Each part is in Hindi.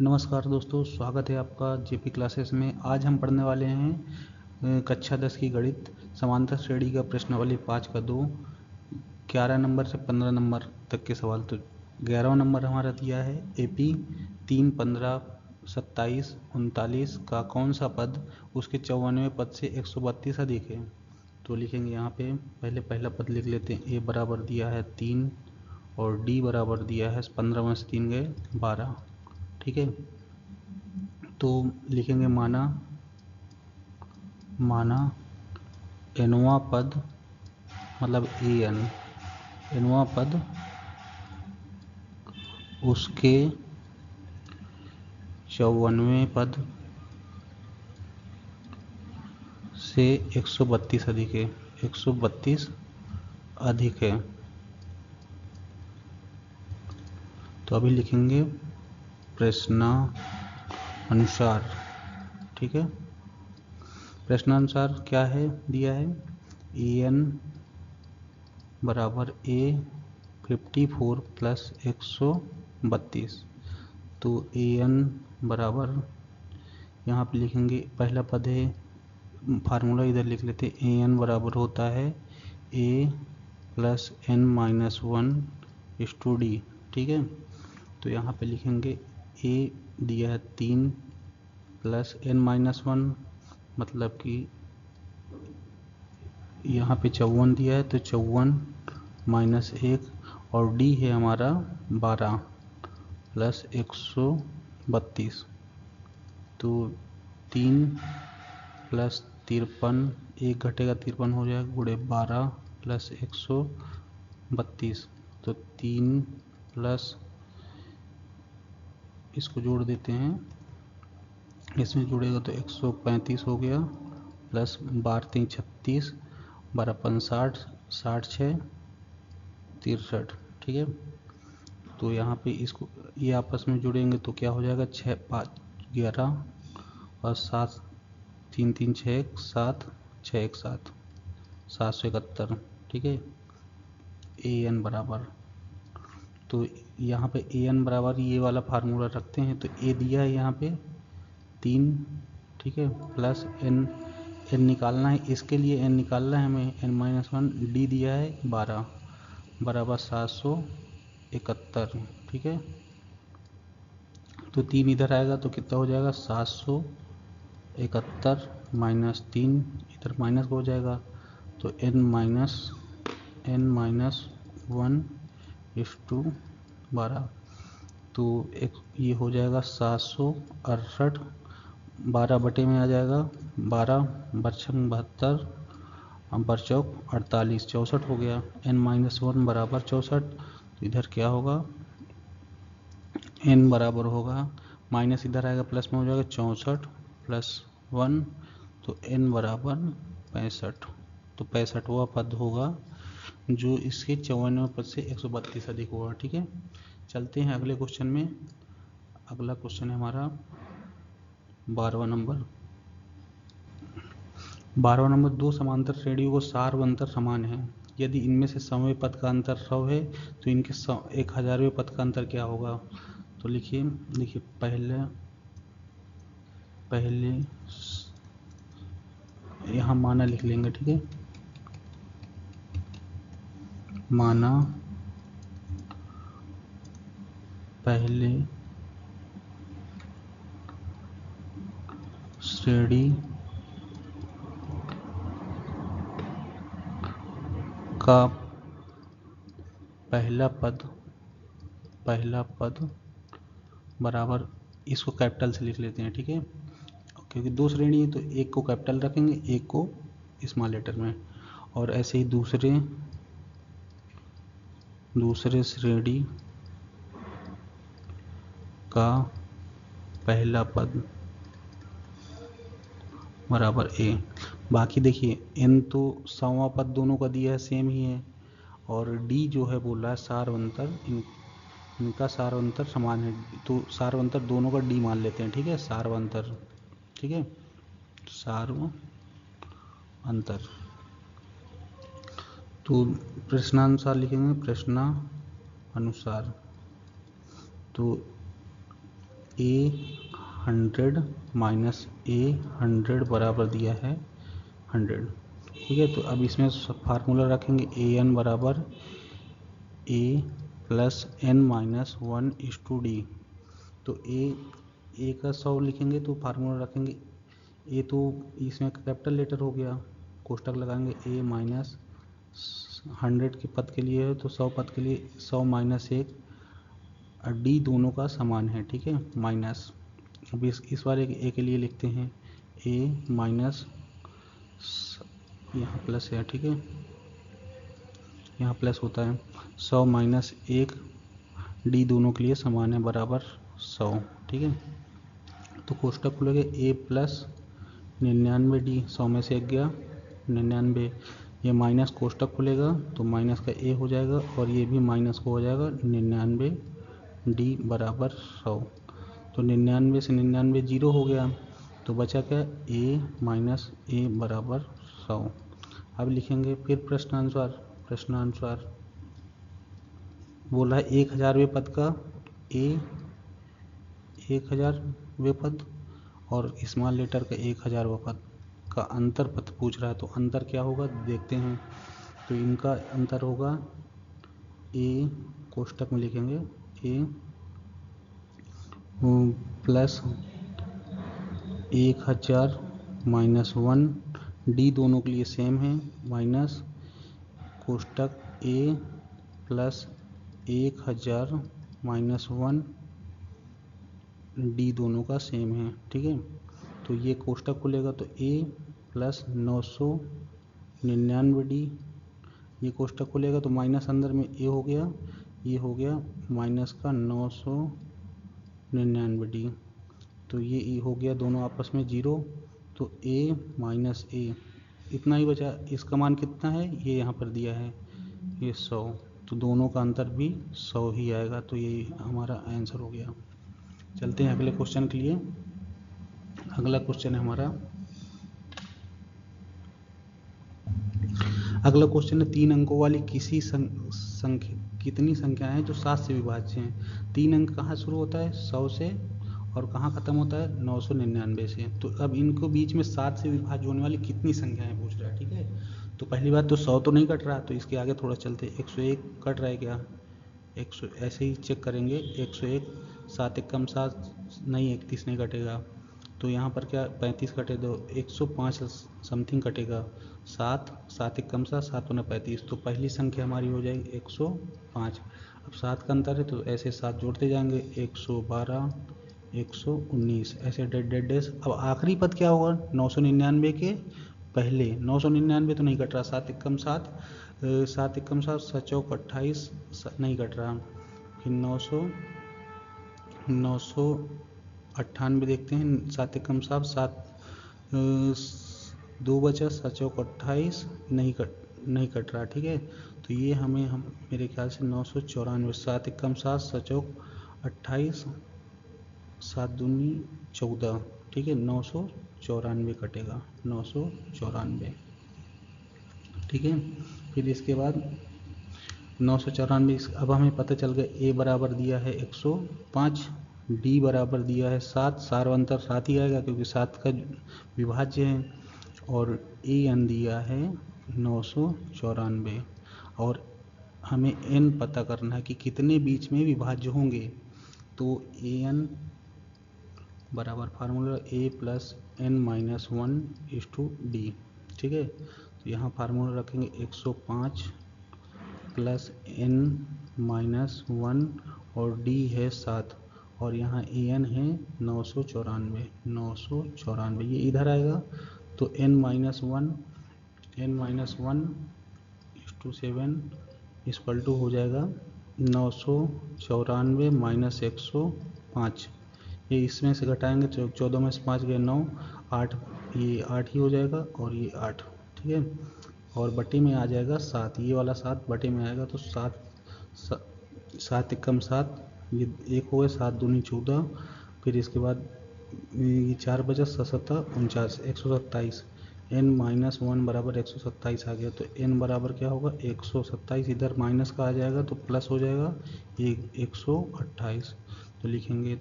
नमस्कार दोस्तों, स्वागत है आपका जेपी क्लासेस में। आज हम पढ़ने वाले हैं कक्षा 10 की गणित समांतर श्रेणी का प्रश्नावली 5 का 2, 11 नंबर से 15 नंबर तक के सवाल। तो 11वां नंबर हमारा दिया है एपी 3, 15, 27, 39 का कौन सा पद उसके 54वें पद से 132 अधिक है। तो लिखेंगे यहाँ पे पहले पहला पद लिख लेते हैं। ए बराबर दिया है 3 और डी बराबर दिया है 15 में से 3 गए 12। ठीक है, तो लिखेंगे माना एनवा पद मतलब एनवा पद उसके 54वें पद से 132 अधिक है। 132 अधिक है। तो अभी लिखेंगे प्रश्नानुसार। ठीक है, प्रश्नानुसार क्या है दिया है, एन बराबर ए 54 प्लस 132। तो एन बराबर यहाँ पे लिखेंगे पहला पद है, फार्मूला इधर लिख लेते हैं। ए एन बराबर होता है ए प्लस एन माइनस 1 इस टू डी। ठीक है, तो यहाँ पे लिखेंगे ए दिया है 3 प्लस एन माइनस 1, मतलब कि यहाँ पे 54 दिया है तो 54 माइनस 1, और डी है हमारा 12 प्लस 132। तो 3 प्लस 53, एक घटेगा 53 हो जाएगा, गुणे 12 प्लस 132। तो 3 प्लस इसको जोड़ देते हैं, इसमें जुड़ेगा तो 135 हो गया, प्लस 12 3 36, 12 5 60, 60 6 63। ठीक है, तो यहाँ पे इसको ये आपस में जुड़ेंगे तो क्या हो जाएगा, 6 5 11 और 7 3 3 6 7 6 1 7 771। ठीक है, ए एन बराबर, तो यहाँ पे ए एन बराबर ये वाला फार्मूला रखते हैं। तो ए दिया है यहाँ पे 3, ठीक है, प्लस एन निकालना है, इसके लिए एन निकालना है हमें, एन माइनस 1। डी दिया है 12 बराबर 771। ठीक है, तो 3 इधर आएगा तो कितना हो जाएगा, 771 माइनस 3 इधर माइनस हो जाएगा, तो एन माइनस 1 इस टू 12। तो एक ये हो जाएगा 768, 12 बटे में आ जाएगा 12, बरछंग 72, बरचौक 48, 64 हो गया। n माइनस 1 बराबर 64, तो इधर क्या होगा, n बराबर होगा, माइनस इधर आएगा प्लस में हो जाएगा 64 प्लस 1, तो n बराबर 65। तो 65वां पद होगा जो इसके 54वें पद से 132 अधिक होगा। ठीक है, चलते हैं अगले क्वेश्चन में। अगला क्वेश्चन है हमारा 12वां नंबर। 12वां नंबर, दो समांतर श्रेणियों को सार व अंतर समान है। यदि इनमें से समवें पद का अंतर 100 है तो इनके 1000वें पद का अंतर क्या होगा। तो लिखिए पहले यहाँ माना लिख लेंगे। ठीक है, माना पहले श्रेणी का पहला पद बराबर, इसको कैपिटल से लिख लेते हैं। ठीक है, क्योंकि दो श्रेणी है तो एक को कैपिटल रखेंगे, एक को स्मॉल लेटर में, और ऐसे ही दूसरे श्रेणी का पहला पद बराबर ए। बाकी देखिए एन तो 100वां पद दोनों का दिया है, सेम ही है, और डी जो है बोल रहा है सारवंतर, इनका सारवंतर समान है, तो सारवंतर दोनों का डी मान लेते हैं। ठीक है, सारवंतर। ठीक है, सार्व अंतर। तो प्रश्नानुसार लिखेंगे, प्रश्नानुसार। तो ए 100 माइनस ए 100 बराबर दिया है 100। ठीक है, तो अब इसमें फार्मूला रखेंगे ए एन बराबर ए प्लस एन माइनस 1:d। तो ए का 100 लिखेंगे तो फार्मूला रखेंगे ए, तो इसमें कैपिटल लेटर हो गया, कोष्टक लगाएंगे ए माइनस 100 के पद के लिए है तो 100 पद के लिए 100 माइनस 1 डी दोनों का समान है। ठीक है, माइनस अब इस बार ए के लिए लिखते हैं ए माइनस, यहाँ प्लस है। ठीक है, यहाँ प्लस होता है 100 माइनस 1 डी दोनों के लिए समान है बराबर 100। ठीक है, तो कोष्टक खुलेगा ए प्लस 99d, 100 में से 1 गया 99, ये माइनस कोष्टक खुलेगा तो माइनस का ए हो जाएगा और ये भी माइनस को हो जाएगा 99d बराबर 100। तो 99 से 99 जीरो हो गया तो बचा क्या, ए माइनस ए बराबर 100। अब लिखेंगे फिर प्रश्नानुसार बोला है 1000वें पद का ए 1000वें पद और स्मॉल लेटर का 1000वां पद का अंतर पद पूछ रहा है, तो अंतर क्या होगा देखते हैं। तो इनका अंतर होगा ए, कोष्टक में लिखेंगे ए प्लस 1000 माइनस 1 डी दोनों के लिए सेम है, माइनस कोष्टक ए प्लस 1000 माइनस 1 डी दोनों का सेम है। ठीक है, तो ये कोष्टक खुलेगा तो ए प्लस 999d, ये कोष्टक खुलेगा तो माइनस अंदर में ए हो गया, ये हो गया माइनस का 999d, तो ये हो गया दोनों आपस में जीरो, तो ए माइनस ए इतना ही बचा। इसका मान कितना है ये यहाँ पर दिया है ये 100, तो दोनों का अंतर भी 100 ही आएगा, तो ये हमारा आंसर हो गया। चलते हैं अगले क्वेश्चन के लिए। अगला क्वेश्चन है हमारा, अगला क्वेश्चन है 3 अंकों वाली किसी संख्या, कितनी संख्याएं हैं जो 7 से विभाज्य हैं। 3 अंक कहाँ शुरू होता है 100 से और कहाँ खत्म होता है 999 से। तो अब इनको बीच में 7 से विभाज्य होने वाली कितनी संख्याएं पूछ रहा है। ठीक है, तो पहली बात तो 100 तो नहीं कट रहा, तो इसके आगे थोड़ा चलते 101 कट रहा है क्या, 100 ऐसे ही चेक करेंगे 101, 7 एकम 7 नहीं 31 नहीं कटेगा, तो यहाँ पर क्या 35 कटे दो 105 समथिंग कटेगा, 7 एकम 7 7 × 35, तो पहली संख्या हमारी हो जाएगी 105। अब 7 का अंतर है तो ऐसे 7 जोड़ते जाएंगे 112 119 ऐसे डेड डेज। अब आखिरी पद क्या होगा 999 के पहले, 999 तो नहीं कट रहा, 7 एकम 7 7 एकम 7 7 चौक 28 नहीं कट रहा, फिर 998 देखते हैं, 7 एकम 7 7 2 बचा 7 चौक 28 नहीं कट रहा। ठीक है, तो ये हमें मेरे ख्याल से 994, 7 एकम 7 7 चौक 28 7 दूनी 14, ठीक है 994 कटेगा 994। ठीक है, फिर इसके बाद 994, अब हमें पता चल गया ए बराबर दिया है 105, डी बराबर दिया है 7, सार्वंतर 7 ही आएगा क्योंकि 7 का विभाज्य है, और ए एन दिया है 994, और हमें एन पता करना है कि कितने बीच में विभाज्य होंगे। तो ए एन बराबर फार्मूला ए प्लस एन माइनस 1:d। ठीक है, तो यहाँ फार्मूला रखेंगे 105 प्लस एन माइनस 1 और डी है 7 और यहाँ ए एन है 994, ये इधर आएगा तो n माइनस 1:7 इक्वल टू हो जाएगा 994 माइनस 105, ये इसमें से घटाएंगे तो 14 में से 5 गए 9, 8 ये 8 ही हो जाएगा और ये 8। ठीक है, और बटे में आ जाएगा 7, ये वाला 7 बटे में आएगा तो 7 एकम 7 ये 1 हो गए 7 दूनी 14, फिर इसके बाद ये 4 बचा 7 49 127, n माइनस 1 बराबर 127 आ गया, तो n बराबर क्या होगा 127, इधर माइनस का आ जाएगा तो प्लस हो जाएगा 128, तो लिखेंगे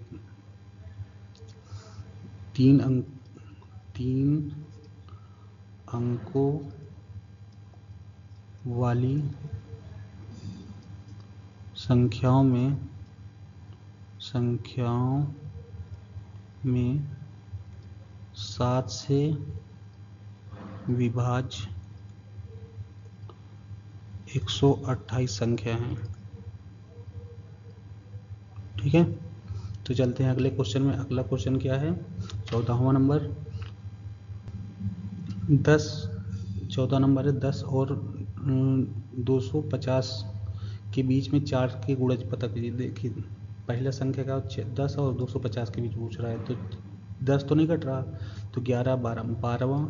तीन अंकों वाली संख्याओं में 7 से विभाज्य 128 संख्या हैं। ठीक है, तो चलते हैं अगले क्वेश्चन में। अगला क्वेश्चन क्या है? 14वां नंबर 14 नंबर है 10 और 250 के बीच में 4 के गुणज पता कीजिए। देखिए पहला संख्या का 10 और 250 के बीच पूछ रहा है, तो 10 तो नहीं कट रहा, तो 11 12वां,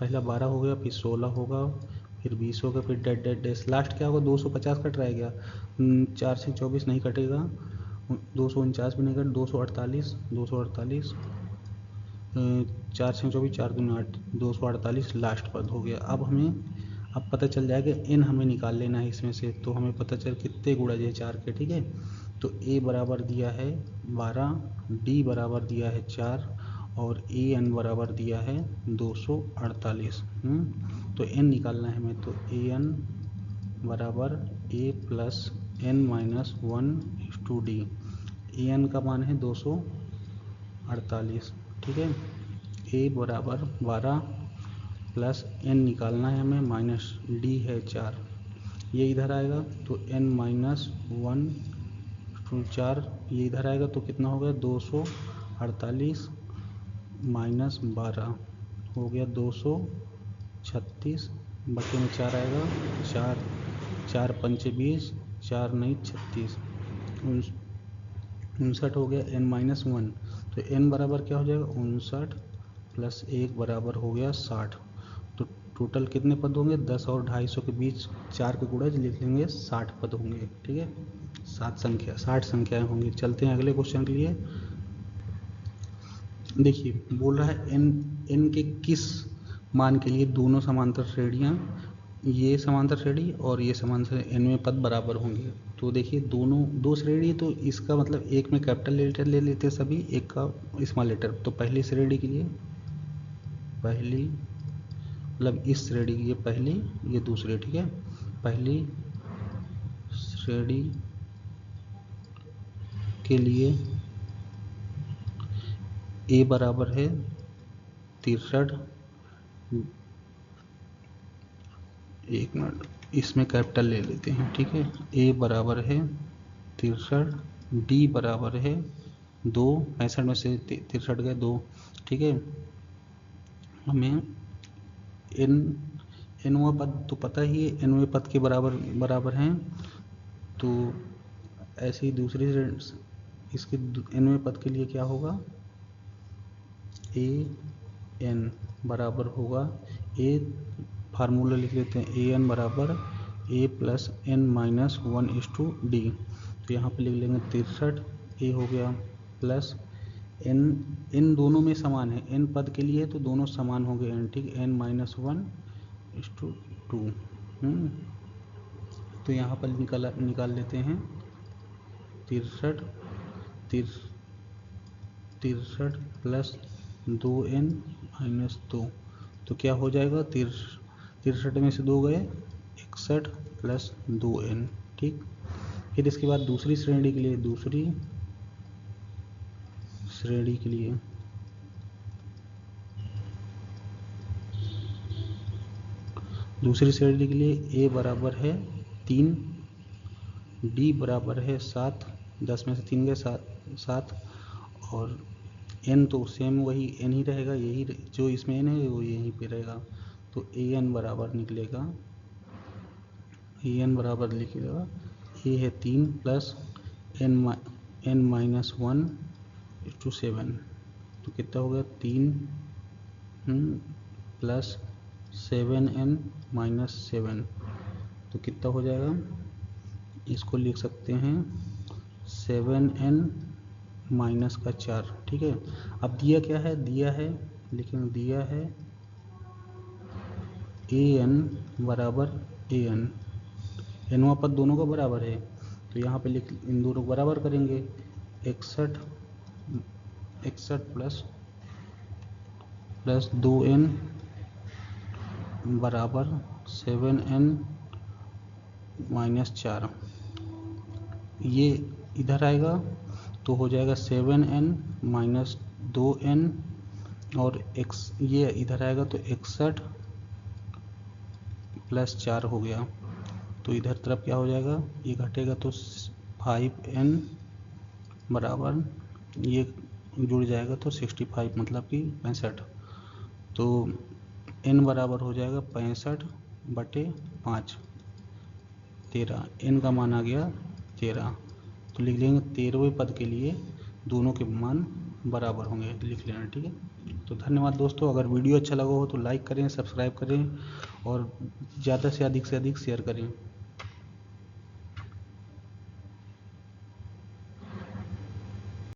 पहला 12 हो गया, फिर 16 होगा, फिर 20 होगा, फिर डैश लास्ट क्या होगा? 250 कट रहा है क्या? 4 से 24 नहीं कटेगा, 249 भी नहीं कट, 248 4 से 24 4 दूनी 8, 248 लास्ट पद हो गया। अब पता चल जाएगा n हमें निकाल लेना है इसमें से, तो हमें पता चल कितने गुणज है 4 के। ठीक है, तो a बराबर दिया है 12, d बराबर दिया है 4 और an बराबर दिया है 248। तो n निकालना है हमें, तो an बराबर a plus n minus 1/d। an का मान है 248। ठीक है, a बराबर 12 प्लस n निकालना है हमें, माइनस d है 4, ये इधर आएगा तो n माइनस 1/4, ये इधर आएगा तो कितना हो गया? 248 माइनस 12 हो गया 236, बटे में 4 आएगा, 4 पंचे 20, 4 नहीं 36, 59 हो गया n माइनस 1। तो n बराबर क्या हो जाएगा? 59 प्लस 1 बराबर हो गया 60। तो टोटल कितने पद होंगे? 10 और 250 के बीच 4 के गुणज लिख लेंगे, 60 पद होंगे। ठीक है, 60 संख्याएं होंगी। चलते हैं अगले क्वेश्चन के लिए। देखिए बोल रहा है n के किस मान के लिए दोनों समांतर श्रेणियां, ये समांतर श्रेणी और ये समांतर n में पद बराबर होंगे। तो देखिए दोनों दो श्रेणी, तो इसका मतलब एक में कैपिटल लेटर ले लेते हैं सभी, एक का स्मॉल लेटर। तो पहली श्रेणी के लिए मतलब इस श्रेणी की ये पहली, ये दूसरी। ठीक है, पहली श्रेणी के लिए a बराबर है 63, एक मिनट इसमें कैपिटल ले लेते हैं। ठीक है, a बराबर है 63, d बराबर है 2, 65 में से 63 गए 2। ठीक है, हमें nवां पद तो पता ही है, nवें पद के बराबर हैं, तो ऐसे ही दूसरी इसके nवें पद के लिए क्या होगा? an बराबर होगा a, फार्मूला लिख लेते हैं, an बराबर a plus n minus 1/d। तो यहाँ पे लिख लेंगे 63, a हो गया प्लस n दोनों में समान है, n पद के लिए तो दोनों समान होंगे n। ठीक, n माइनस 1/2। तो यहाँ पर निकाल लेते हैं 63 प्लस 2n माइनस 2, तो क्या हो जाएगा? 63 में से 2 गए 61 प्लस 2n। ठीक, फिर इसके बाद दूसरी श्रेणी के लिए a बराबर है 3, d बराबर है 7, 10 में से 3 गए 7, और n तो सेम वही n ही रहेगा, यही जो इसमें n है वो यहीं पे रहेगा। तो an बराबर निकलेगा, a है 3 प्लस n माइनस 1/7, तो कितना हो गया? 3 प्लस 7n माइनस 7, तो कितना हो जाएगा? इसको लिख सकते हैं 7n माइनस का 4। ठीक है, अब दिया क्या है? दिया है an बराबर an, nवां पद दोनों का बराबर है, तो यहाँ पे इन दोनों को बराबर करेंगे, 61 प्लस प्लस 2n बराबर 7n माइनस 4। ये इधर आएगा तो हो जाएगा 7n माइनस 2n और x ये इधर आएगा तो 61 प्लस 4 हो गया। तो इधर तरफ क्या हो जाएगा, ये घटेगा तो 5n बराबर ये जुड़ जाएगा तो 65 मतलब कि 65। तो n बराबर हो जाएगा 65/5 13। n का मान आ गया 13। तो लिख लेंगे 13वें पद के लिए दोनों के मान बराबर होंगे, लिख लेना। ठीक है, तो धन्यवाद दोस्तों। अगर वीडियो अच्छा लगा हो तो लाइक करें, सब्सक्राइब करें और ज़्यादा से अधिक शेयर करें।